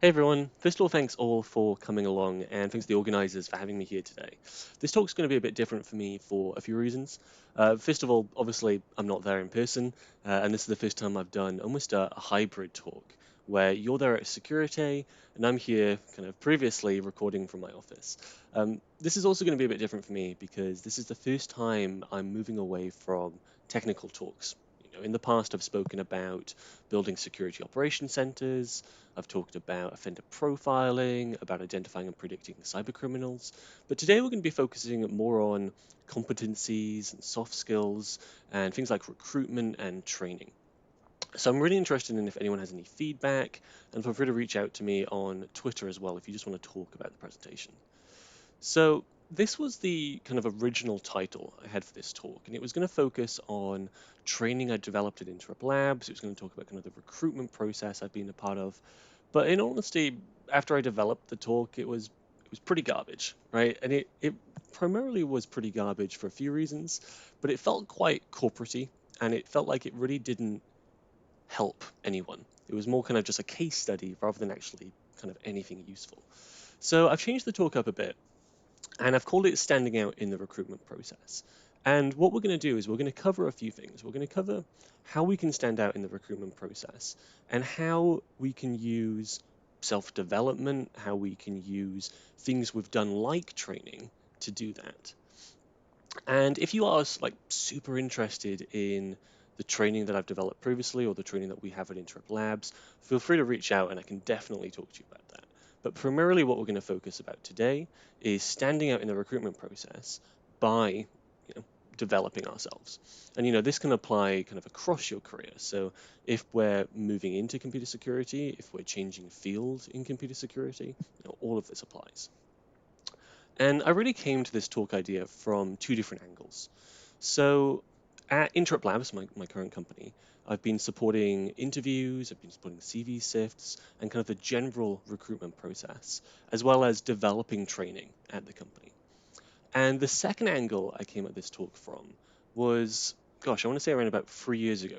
Hey everyone, first of all, thanks all for coming along and thanks to the organizers for having me here today. This talk's going to be a bit different for me for a few reasons. First of all, obviously, I'm not there in person, and this is the first time I've done almost a hybrid talk where you're there at security and I'm here kind of previously recording from my office. This is also going to be a bit different for me because this is the first time I'm moving away from technical talks. In the past, I've spoken about building security operation centers. I've talked about offender profiling, about identifying and predicting cybercriminals. But today we're going to be focusing more on competencies and soft skills and things like recruitment and training. So I'm really interested in if anyone has any feedback, and feel free to reach out to me on Twitter as well if you just want to talk about the presentation. So this was the kind of original title I had for this talk, and it was going to focus on training I developed at Interrupt Labs. It was going to talk about kind of the recruitment process I've been a part of. But in honesty, after I developed the talk, it was pretty garbage, right? And it primarily was pretty garbage for a few reasons, but it felt quite corporatey, and it felt like it really didn't help anyone. It was more kind of just a case study rather than actually kind of anything useful. So I've changed the talk up a bit and I've called it standing out in the recruitment process. And what we're going to do is we're going to cover a few things. We're going to cover how we can stand out in the recruitment process and how we can use self development, how we can use things we've done like training to do that. And if you are like super interested in the training that I've developed previously or the training that we have at Interrupt Labs, feel free to reach out and I can definitely talk to you about that. But primarily what we're going to focus about today is standing out in the recruitment process by, developing ourselves. And this can apply kind of across your career. So if we're moving into computer security, if we're changing field in computer security, all of this applies. And I really came to this talk idea from two different angles. So at Interrupt Labs, my current company, I've been supporting interviews, I've been supporting CV sifts, and kind of the general recruitment process, as well as developing training at the company. And the second angle I came at this talk from was, gosh, I want to say around about 3 years ago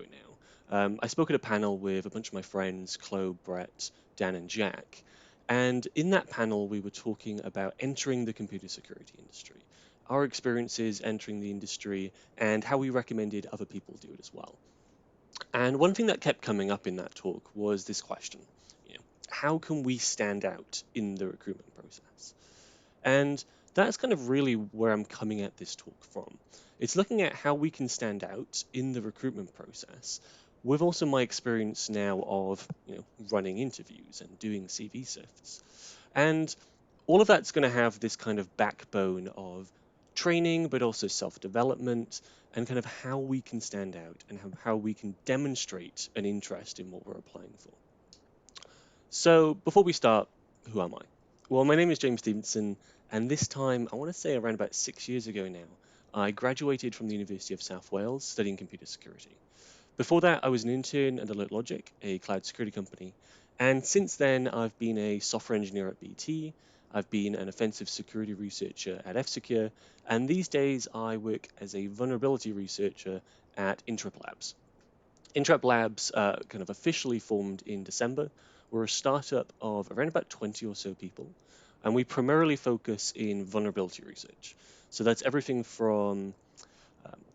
now. I spoke at a panel with a bunch of my friends, Chloe, Brett, Dan, and Jack. And in that panel, we were talking about entering the computer security industry, our experiences entering the industry, and how we recommended other people do it as well. And one thing that kept coming up in that talk was this question, how can we stand out in the recruitment process? And that's kind of really where I'm coming at this talk from. It's looking at how we can stand out in the recruitment process with also my experience now of, running interviews and doing CV sifts. And all of that's going to have this kind of backbone of training, but also self-development and kind of how we can stand out and how we can demonstrate an interest in what we're applying for. So before we start, who am I? Well, my name is James Stevenson, and this time, I want to say around about 6 years ago now, I graduated from the University of South Wales studying computer security. Before that, I was an intern at Alert Logic, a cloud security company, and since then, I've been a software engineer at BT. I've been an offensive security researcher at F-Secure, and these days I work as a vulnerability researcher at Interrupt Labs. Interrupt Labs kind of officially formed in December. We're a startup of around about 20 or so people, and we primarily focus in vulnerability research. So that's everything from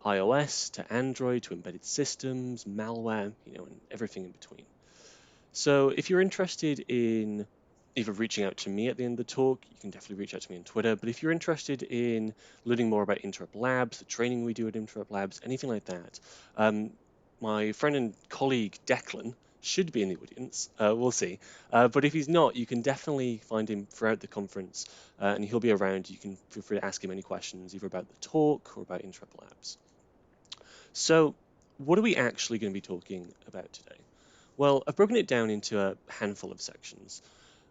iOS to Android to embedded systems, malware, and everything in between. So if you're interested in either reaching out to me at the end of the talk, you can definitely reach out to me on Twitter. But if you're interested in learning more about Interrupt Labs, the training we do at Interrupt Labs, anything like that, um, my friend and colleague Declan should be in the audience. We'll see. But if he's not, you can definitely find him throughout the conference, and he'll be around. You can feel free to ask him any questions, either about the talk or about Interrupt Labs. So, what are we actually going to be talking about today? Well, I've broken it down into a handful of sections.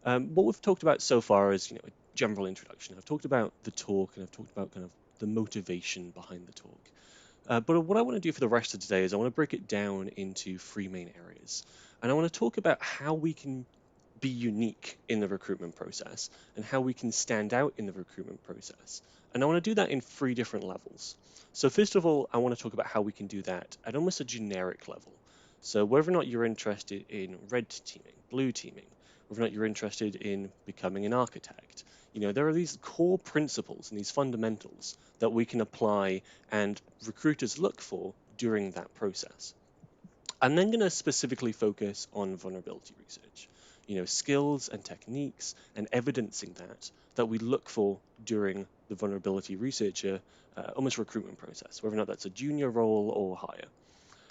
What we've talked about so far is, a general introduction. I've talked about the talk and I've talked about kind of the motivation behind the talk. But what I want to do for the rest of today is I want to break it down into three main areas. And I want to talk about how we can be unique in the recruitment process and how we can stand out in the recruitment process. And I want to do that in three different levels. So, first of all, I want to talk about how we can do that at almost a generic level. So, whether or not you're interested in red teaming, blue teaming, whether or not you're interested in becoming an architect. There are these core principles and these fundamentals that we can apply and recruiters look for during that process. I'm then going to specifically focus on vulnerability research, skills and techniques and evidencing that we look for during the vulnerability researcher almost recruitment process, whether or not that's a junior role or higher.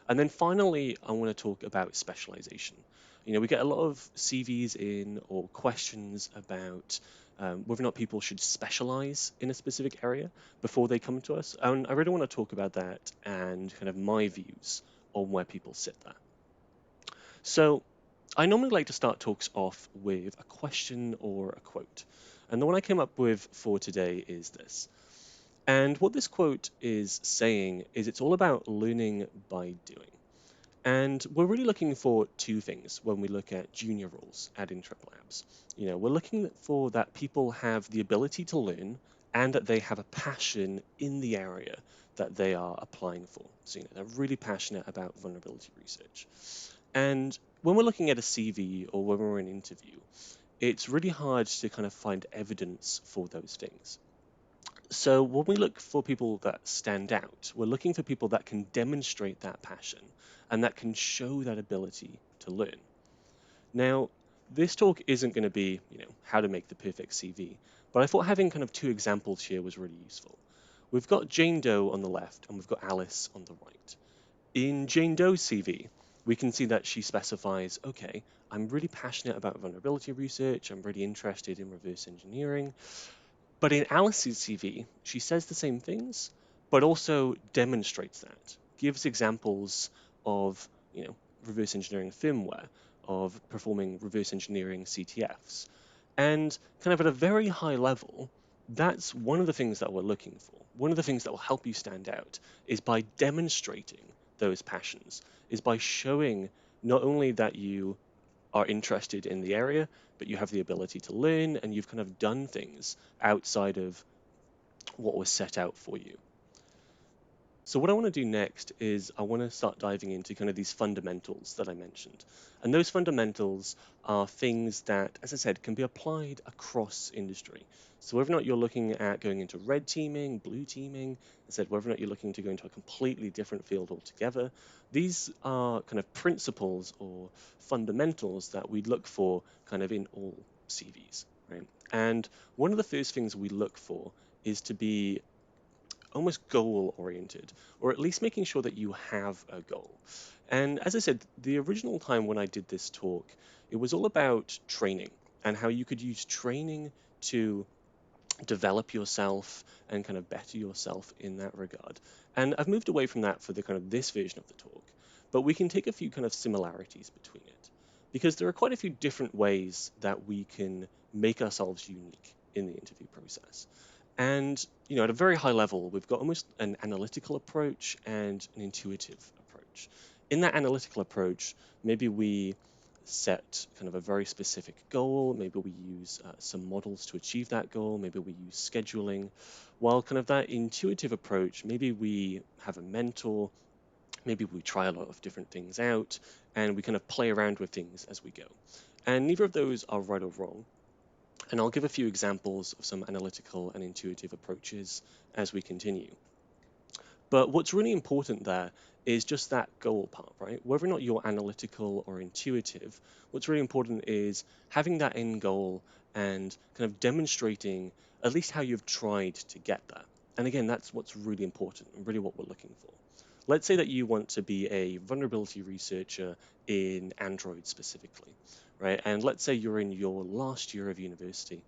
And then finally, I want to talk about specialization. We get a lot of CVs in or questions about whether or not people should specialize in a specific area before they come to us. And I really want to talk about that and kind of my views on where people sit there. So I normally like to start talks off with a question or a quote. And the one I came up with for today is this. And what this quote is saying is it's all about learning by doing. And we're really looking for two things when we look at junior roles at Intrep Labs. We're looking for that people have the ability to learn and that they have a passion in the area that they are applying for. So, they're really passionate about vulnerability research. And when we're looking at a CV or when we're in an interview, it's really hard to kind of find evidence for those things. So when we look for people that stand out, we're looking for people that can demonstrate that passion and that can show that ability to learn. Now, this talk isn't going to be, how to make the perfect CV, but I thought having kind of two examples here was really useful. We've got Jane Doe on the left and we've got Alice on the right. In Jane Doe's CV, we can see that she specifies, okay, I'm really passionate about vulnerability research, I'm really interested in reverse engineering. But in Alice's CV, she says the same things, but also demonstrates that, gives examples of, reverse engineering firmware, of performing reverse engineering CTFs. And kind of at a very high level, that's one of the things that we're looking for. One of the things that will help you stand out is by demonstrating those passions, is by showing not only that you are interested in the area, but you have the ability to learn and you've kind of done things outside of what was set out for you. So what I want to do next is I want to start diving into kind of these fundamentals that I mentioned. And those fundamentals are things that, as I said, can be applied across industry. So whether or not you're looking at going into red teaming, blue teaming, I said whether or not you're looking to go into a completely different field altogether, these are kind of principles or fundamentals that we look for kind of in all CVs, right? And one of the first things we look for is to be almost goal oriented, or at least making sure that you have a goal. And as I said, the original time when I did this talk, it was all about training and how you could use training to develop yourself and kind of better yourself in that regard. And I've moved away from that for the kind of this version of the talk, but we can take a few kind of similarities between it because there are quite a few different ways that we can make ourselves unique in the interview process. And at a very high level, we've got almost an analytical approach and an intuitive approach. In that analytical approach, maybe we set kind of a very specific goal. Maybe we use some models to achieve that goal. Maybe we use scheduling. While kind of that intuitive approach, maybe we have a mentor. Maybe we try a lot of different things out and we kind of play around with things as we go. And neither of those are right or wrong. And I'll give a few examples of some analytical and intuitive approaches as we continue. But what's really important there is just that goal part, right? Whether or not you're analytical or intuitive, what's really important is having that end goal and kind of demonstrating at least how you've tried to get there. And again, that's what's really important and really what we're looking for. Let's say that you want to be a vulnerability researcher in Android specifically, right? And let's say you're in your last year of university.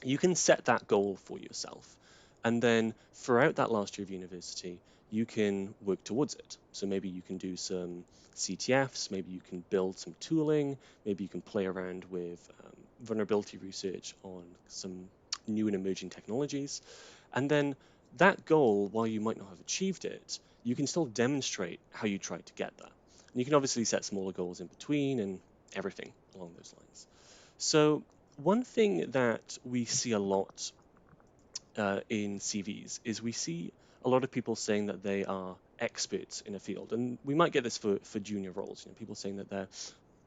You can set that goal for yourself. And then throughout that last year of university, you can work towards it. So maybe you can do some CTFs, maybe you can build some tooling, maybe you can play around with vulnerability research on some new and emerging technologies. And then that goal, while you might not have achieved it, you can still demonstrate how you tried to get there. And you can obviously set smaller goals in between and everything along those lines. So one thing that we see a lot in CVs is we see a lot of people saying that they are experts in a field, and we might get this for junior roles. People saying that they're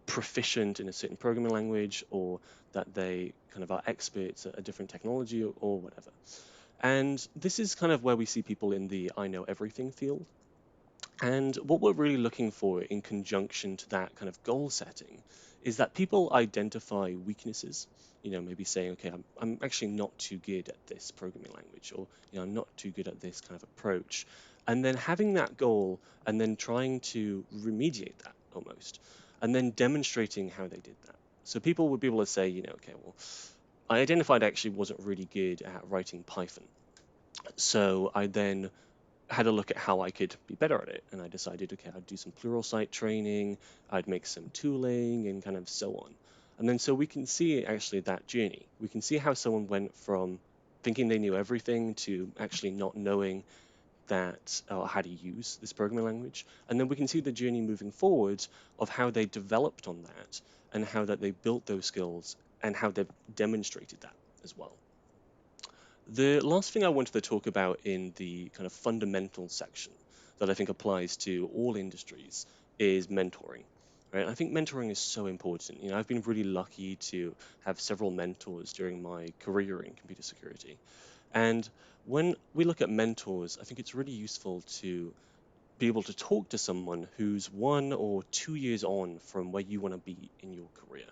proficient in a certain programming language, or that they kind of are experts at a different technology, or whatever. And this is kind of where we see people in the I know everything field. And what we're really looking for in conjunction to that kind of goal setting is that people identify weaknesses, maybe saying, okay, I'm actually not too good at this programming language, or, I'm not too good at this kind of approach. And then having that goal and then trying to remediate that almost, and then demonstrating how they did that. So people would be able to say, okay, well, I identified I actually wasn't really good at writing Python. So I then had a look at how I could be better at it. And I decided, okay, I'd do some Pluralsight training, I'd make some tooling, and kind of so on. And then so we can see actually that journey. We can see how someone went from thinking they knew everything to actually not knowing that or how to use this programming language. And then we can see the journey moving forward of how they developed on that and how that they built those skills and how they've demonstrated that as well. The last thing I wanted to talk about in the kind of fundamental section that I think applies to all industries is mentoring. Right? I think mentoring is so important. I've been really lucky to have several mentors during my career in computer security. And when we look at mentors, I think it's really useful to be able to talk to someone who's 1 or 2 years on from where you want to be in your career.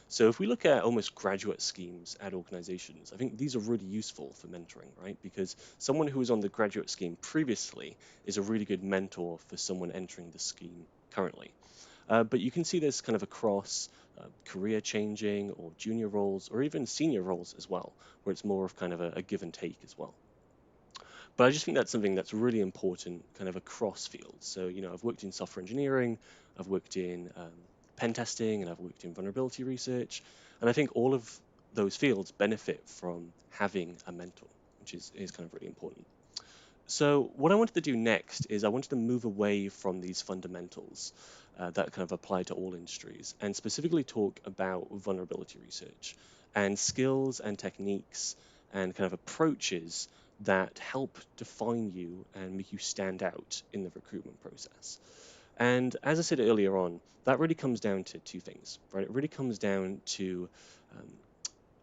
So if we look at almost graduate schemes at organizations, I think these are really useful for mentoring, right? Because someone who was on the graduate scheme previously is a really good mentor for someone entering the scheme currently. But you can see this kind of across career changing or junior roles or even senior roles as well, where it's more of kind of a give and take as well. But I just think that's something that's really important kind of across fields. So, I've worked in software engineering, I've worked in pen testing, and I've worked in vulnerability research. And I think all of those fields benefit from having a mentor, which is kind of really important. So what I wanted to do next is I wanted to move away from these fundamentals that kind of apply to all industries and specifically talk about vulnerability research and skills and techniques and kind of approaches that help define you and make you stand out in the recruitment process. And as I said earlier on, that really comes down to two things, right? It really comes down to um,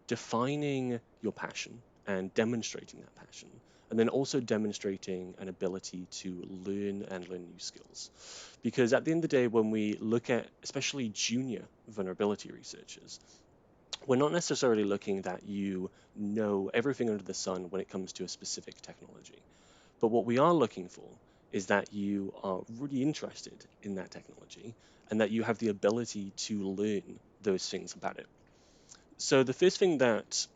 defining your passion and demonstrating that passion, and then also demonstrating an ability to learn new skills. Because at the end of the day, when we look at especially junior vulnerability researchers, we're not necessarily looking that you know everything under the sun when it comes to a specific technology. But what we are looking for is that you are really interested in that technology and that you have the ability to learn those things about it. So the first thing that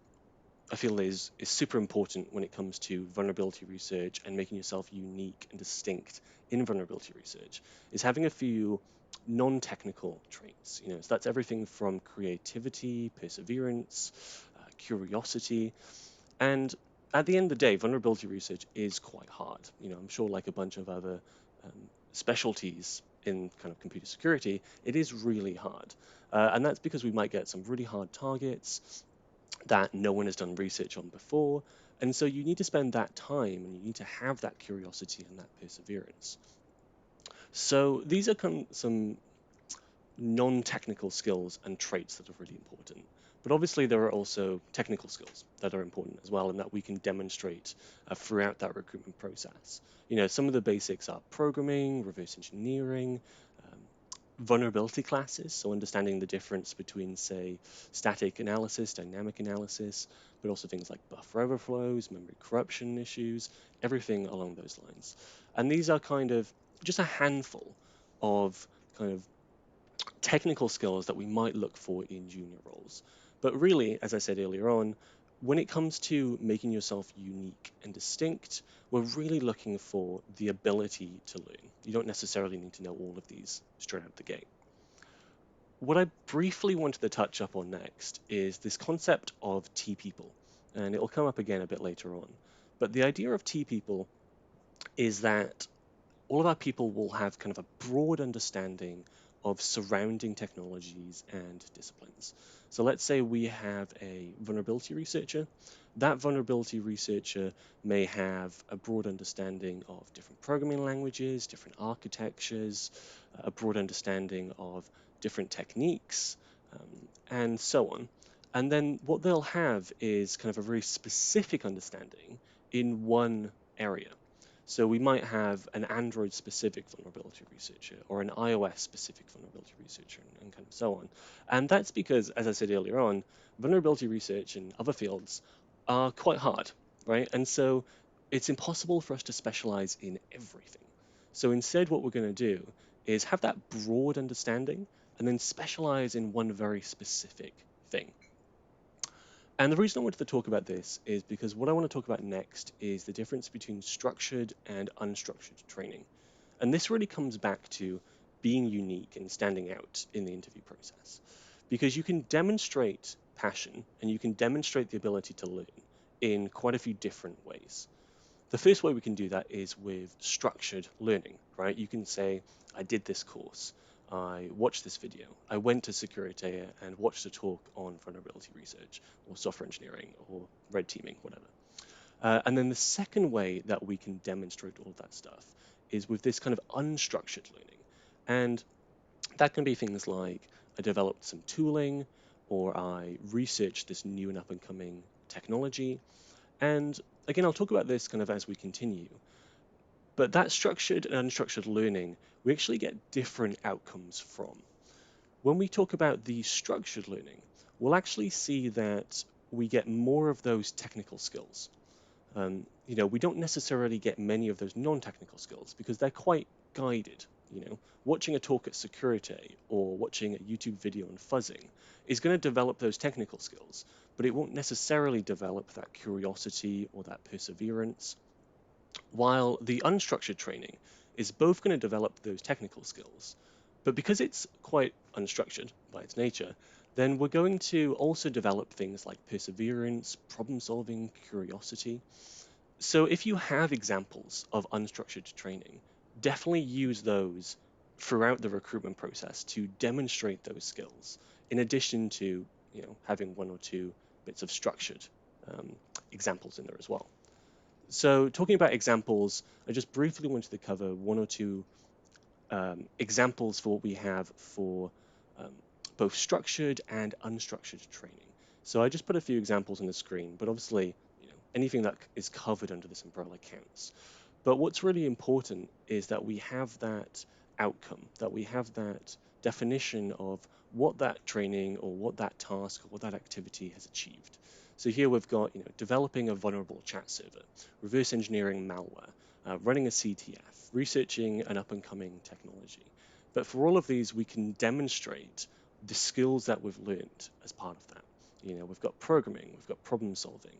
I feel is super important when it comes to vulnerability research and making yourself unique and distinct in vulnerability research is having a few non-technical traits. So that's everything from creativity, perseverance, curiosity, and at the end of the day, vulnerability research is quite hard. I'm sure like a bunch of other specialties in kind of computer security, it is really hard. And that's because we might get some really hard targets that no one has done research on before. And so you need to spend that time and you need to have that curiosity and that perseverance. So these are some non-technical skills and traits that are really important. But obviously there are also technical skills that are important as well and that we can demonstrate throughout that recruitment process. Some of the basics are programming, reverse engineering, um, vulnerability classes, so understanding the difference between, say, static analysis, dynamic analysis, but also things like buffer overflows, memory corruption issues, everything along those lines. And these are kind of just a handful of kind of technical skills that we might look for in junior roles. But really, as I said earlier on, when it comes to making yourself unique and distinct, we're really looking for the ability to learn. You don't necessarily need to know all of these straight out the gate. What I briefly wanted to touch up on next is this concept of T people, and it'll come up again a bit later on. But the idea of T people is that all of our people will have kind of a broad understanding of surrounding technologies and disciplines. So let's say we have a vulnerability researcher. That vulnerability researcher may have a broad understanding of different programming languages, different architectures, a broad understanding of different techniques, and so on. And then what they'll have is kind of a very specific understanding in one area. So we might have an Android specific vulnerability researcher or an iOS specific vulnerability researcher and kind of so on. And that's because, as I said earlier on, vulnerability research in other fields are quite hard, right? And so it's impossible for us to specialize in everything. So instead, what we're going to do is have that broad understanding and then specialize in one very specific thing. And the reason I wanted to talk about this is because what I want to talk about next is the difference between structured and unstructured training. And this really comes back to being unique and standing out in the interview process. Because you can demonstrate passion and you can demonstrate the ability to learn in quite a few different ways. The first way we can do that is with structured learning, right? You can say, I did this course, I watched this video, I went to Security and watched a talk on vulnerability research or software engineering or red teaming, whatever. And then the second way that we can demonstrate all of that stuff is with this kind of unstructured learning. And that can be things like I developed some tooling or I researched this new and up and coming technology. And again, I'll talk about this kind of as we continue. But that structured and unstructured learning, we actually get different outcomes from. When we talk about the structured learning, we'll actually see that we get more of those technical skills. We don't necessarily get many of those non-technical skills because they're quite guided. Watching a talk at Security or watching a YouTube video on fuzzing is going to develop those technical skills, but it won't necessarily develop that curiosity or that perseverance. While the unstructured training is both going to develop those technical skills, but because it's quite unstructured by its nature, then we're going to also develop things like perseverance, problem solving, curiosity. So if you have examples of unstructured training, definitely use those throughout the recruitment process to demonstrate those skills, in addition to having one or two bits of structured examples in there as well. So talking about examples, I just briefly wanted to cover one or two examples for what we have for um, both structured and unstructured training. So I just put a few examples on the screen, but obviously, anything that is covered under this umbrella counts. But what's really important is that we have that outcome, that we have that definition of what that training or what that task or what that activity has achieved. So here we've got, developing a vulnerable chat server, reverse engineering malware, running a CTF, researching an up-and-coming technology. But for all of these, we can demonstrate the skills that we've learned as part of that. We've got programming, we've got problem solving.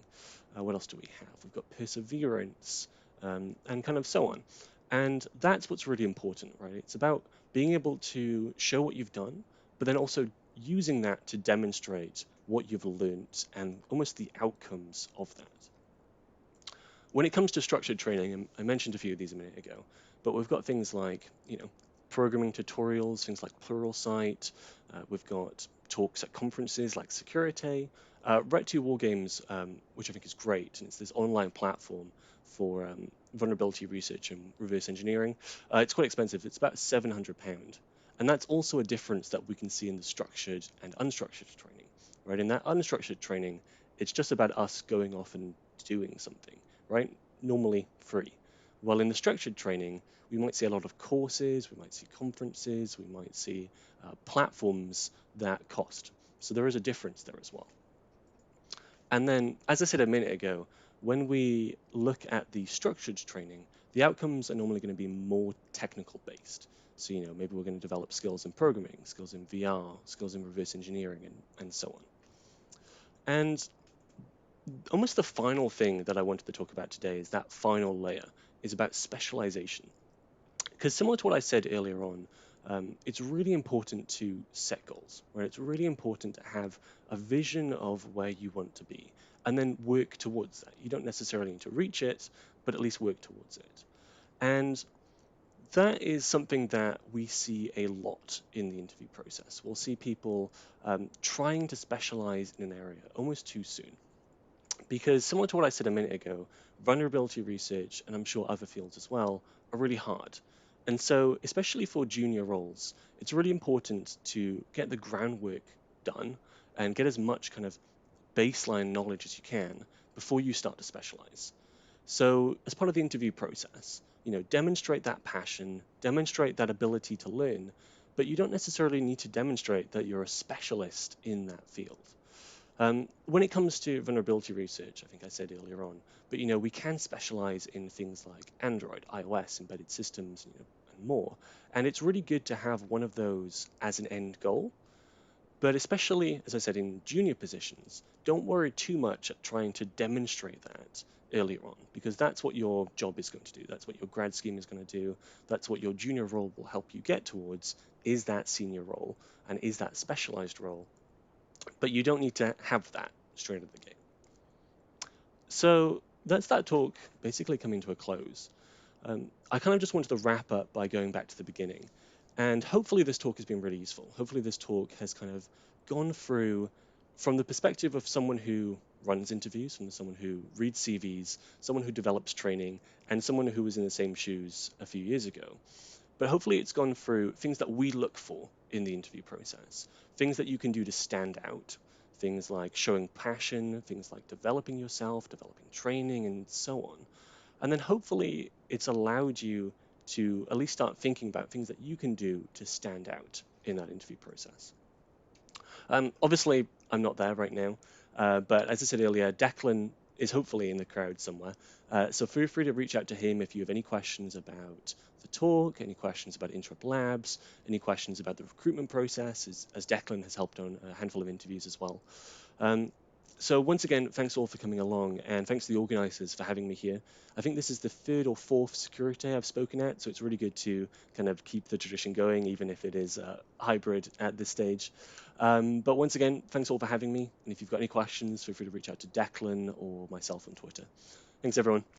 What else do we have? We've got perseverance, and kind of so on. And that's what's really important, right? It's about being able to show what you've done, but then also using that to demonstrate what you've learned and almost the outcomes of that. When it comes to structured training, and I mentioned a few of these a minute ago, but we've got things like, programming tutorials, things like Pluralsight. We've got talks at conferences like Security. Ret2 Wargames, which I think is great, and it's this online platform for vulnerability research and reverse engineering. It's quite expensive. It's about £700. And that's also a difference that we can see in the structured and unstructured training, right? In that unstructured training, it's just about us going off and doing something, right? Normally free. While in the structured training, we might see a lot of courses, we might see conferences, we might see platforms that cost. So there is a difference there as well. And then, as I said a minute ago, when we look at the structured training, the outcomes are normally going to be more technical based. So, maybe we're going to develop skills in programming, skills in VR, skills in reverse engineering, and so on. And almost the final thing that I wanted to talk about today is that final layer is about specialization. Because similar to what I said earlier on, it's really important to set goals, right? It's really important to have a vision of where you want to be and then work towards that. You don't necessarily need to reach it, but at least work towards it. And that is something that we see a lot in the interview process. We'll see people trying to specialize in an area almost too soon. Because similar to what I said a minute ago, vulnerability research, and I'm sure other fields as well, are really hard. And so, especially for junior roles, it's really important to get the groundwork done and get as much kind of baseline knowledge as you can before you start to specialize. So, as part of the interview process, demonstrate that passion, demonstrate that ability to learn, but you don't necessarily need to demonstrate that you're a specialist in that field. When it comes to vulnerability research, I think I said earlier on, but we can specialize in things like Android, iOS, embedded systems, and more. And it's really good to have one of those as an end goal. But especially, as I said, in junior positions, don't worry too much at trying to demonstrate that earlier on, because that's what your job is going to do. That's what your grad scheme is going to do. That's what your junior role will help you get towards, is that senior role and is that specialized role. But you don't need to have that straight out of the gate. So that's that talk basically coming to a close. I kind of just wanted to wrap up by going back to the beginning. And hopefully, this talk has been really useful. Hopefully, this talk has kind of gone through from the perspective of someone who runs interviews, from someone who reads CVs, someone who develops training, and someone who was in the same shoes a few years ago. But hopefully, it's gone through things that we look for in the interview process, things that you can do to stand out, things like showing passion, things like developing yourself, developing training, and so on. And then hopefully it's allowed you to at least start thinking about things that you can do to stand out in that interview process. Obviously, I'm not there right now, but as I said earlier, Declan is hopefully in the crowd somewhere. So feel free to reach out to him if you have any questions about the talk, any questions about Interrupt Labs, any questions about the recruitment process, as Declan has helped on a handful of interviews as well. Um, so once again, thanks all for coming along, and thanks to the organisers for having me here. I think this is the third or fourth security I've spoken at, so it's really good to kind of keep the tradition going, even if it is hybrid at this stage. But once again, thanks all for having me, and if you've got any questions, feel free to reach out to Declan or myself on Twitter. Thanks, everyone.